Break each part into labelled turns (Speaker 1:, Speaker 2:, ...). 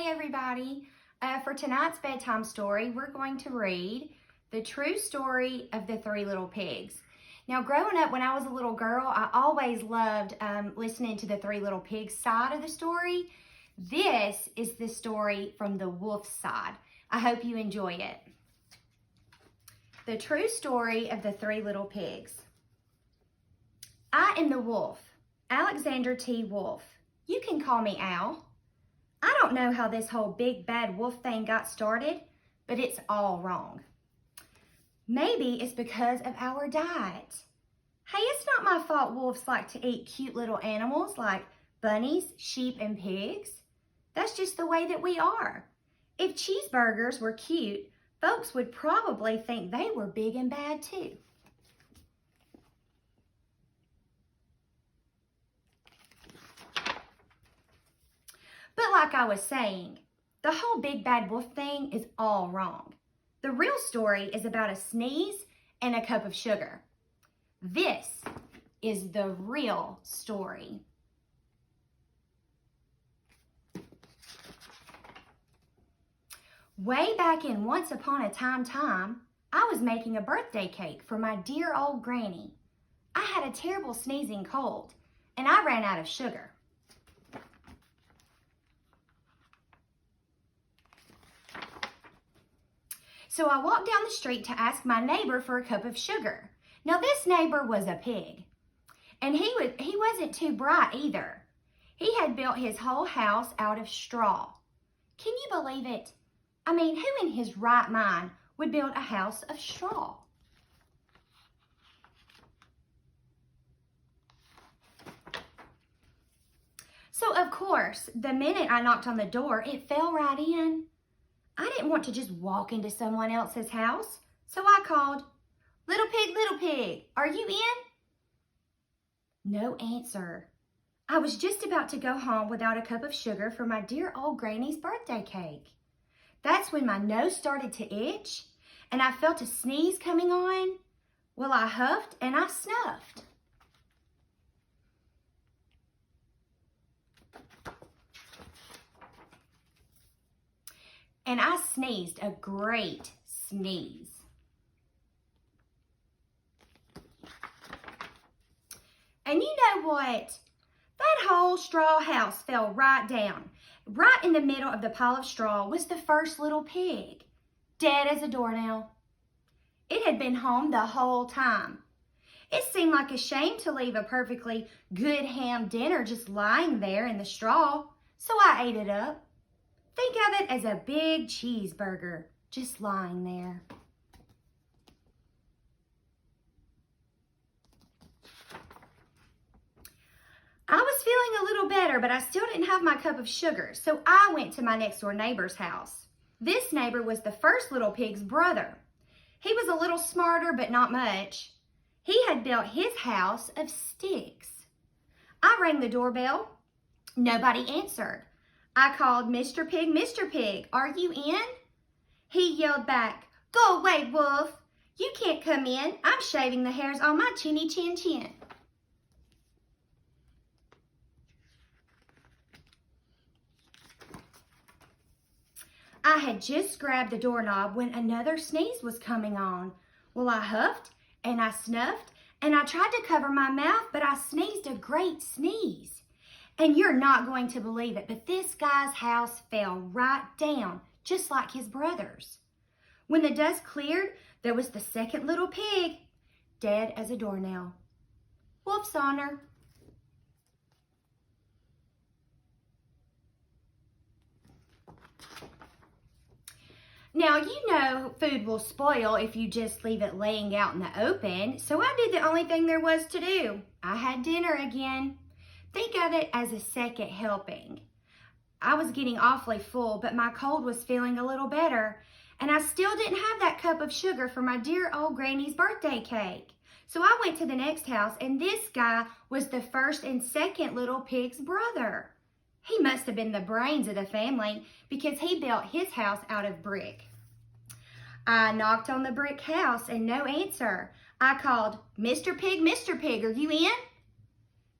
Speaker 1: Hey everybody, for tonight's bedtime story, we're going to read The True Story of the Three Little Pigs. Now, growing up when I was a little girl, I always loved listening to the Three Little Pigs side of the story. This is the story from the wolf side. I hope you enjoy it. The True Story of the Three Little Pigs. I am the wolf, Alexander T. Wolf. You can call me Al. I don't know how this whole big bad wolf thing got started, but it's all wrong. Maybe it's because of our diet. Hey, it's not my fault wolves like to eat cute little animals like bunnies, sheep, and pigs. That's just the way that we are. If cheeseburgers were cute, folks would probably think they were big and bad too. But like I was saying, the whole big bad wolf thing is all wrong. The real story is about a sneeze and a cup of sugar. This is the real story. Way back in Once Upon a Time, I was making a birthday cake for my dear old granny. I had a terrible sneezing cold, and I ran out of sugar. So I walked down the street to ask my neighbor for a cup of sugar. Now this neighbor was a pig, and he wasn't too bright either. He had built his whole house out of straw. Can you believe it? I mean, who in his right mind would build a house of straw? So of course, the minute I knocked on the door, it fell right in. I didn't want to just walk into someone else's house, so I called, "Little pig, are you in?" No answer. I was just about to go home without a cup of sugar for my dear old granny's birthday cake. That's when my nose started to itch, and I felt a sneeze coming on. Well, I huffed and I snuffed. And I sneezed a great sneeze. And you know what? That whole straw house fell right down. Right in the middle of the pile of straw was the first little pig, dead as a doornail. It had been home the whole time. It seemed like a shame to leave a perfectly good ham dinner just lying there in the straw, so I ate it up. Think of it as a big cheeseburger just lying there. I was feeling a little better, but I still didn't have my cup of sugar, so I went to my next door neighbor's house. This neighbor was the first little pig's brother. He was a little smarter, but not much. He had built his house of sticks. I rang the doorbell. Nobody answered. I called, Mr. Pig, are you in?" He yelled back, "Go away, wolf. You can't come in. I'm shaving the hairs on my chinny chin chin." I had just grabbed the doorknob when another sneeze was coming on. Well, I huffed and I snuffed and I tried to cover my mouth, but I sneezed a great sneeze. And you're not going to believe it, but this guy's house fell right down, just like his brother's. When the dust cleared, there was the second little pig, dead as a doornail. Wolf's honor. Now, you know food will spoil if you just leave it laying out in the open, so I did the only thing there was to do. I had dinner again. Think of it as a second helping. I was getting awfully full, but my cold was feeling a little better, and I still didn't have that cup of sugar for my dear old granny's birthday cake. So I went to the next house, and this guy was the first and second little pig's brother. He must have been the brains of the family because he built his house out of brick. I knocked on the brick house and no answer. I called, Mr. Pig, are you in?"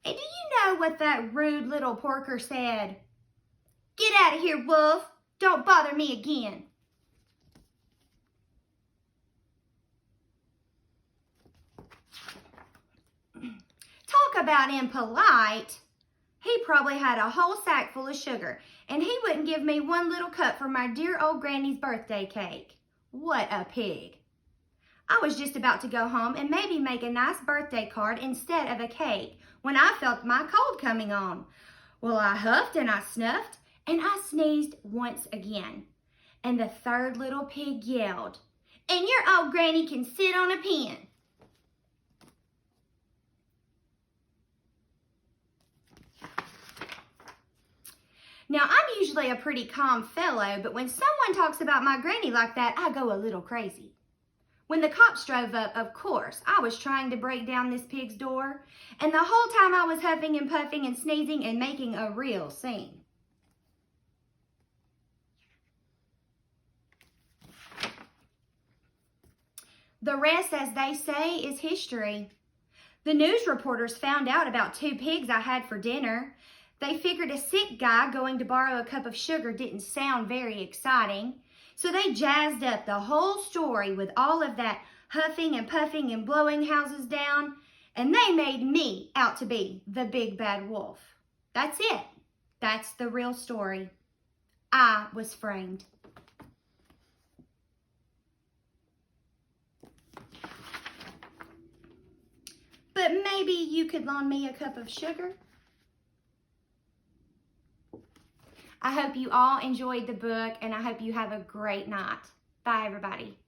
Speaker 1: And do you know what that rude little porker said? "Get out of here, wolf. Don't bother me again. Talk about impolite. He probably had a whole sack full of sugar, and he wouldn't give me one little cup for my dear old granny's birthday cake. What a pig. I was just about to go home and maybe make a nice birthday card instead of a cake when I felt my cold coming on. Well, I huffed and I snuffed and I sneezed once again. And the third little pig yelled, "And your old granny can sit on a pin." Now, I'm usually a pretty calm fellow, but when someone talks about my granny like that, I go a little crazy. When the cops drove up, of course, I was trying to break down this pig's door, and the whole time I was huffing and puffing and sneezing and making a real scene. The rest, as they say, is history. The news reporters found out about 2 pigs I had for dinner. They figured a sick guy going to borrow a cup of sugar didn't sound very exciting. So they jazzed up the whole story with all of that huffing and puffing and blowing houses down, and they made me out to be the big bad wolf. That's it. That's the real story. I was framed. But maybe you could loan me a cup of sugar? I hope you all enjoyed the book, and I hope you have a great night. Bye, everybody.